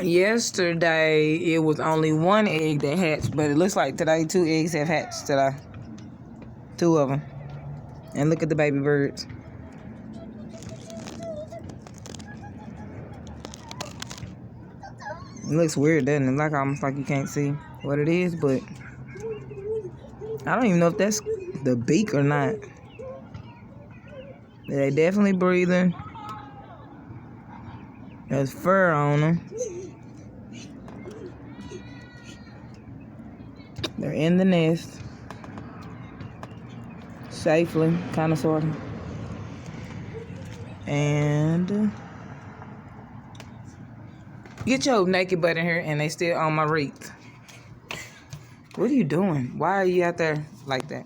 Yesterday, it was only one egg that hatched, but it looks like today 2 eggs have hatched today. 2 of them. And look at the baby birds. It looks weird, doesn't it? Like almost like you can't see what it is, but I don't even know if that's the beak or not. They definitely breathing. There's fur on them. They're in the nest. Safely, kind of, sort of. And get your naked butt in here, and they still on my wreath. What are you doing? Why are you out there like that?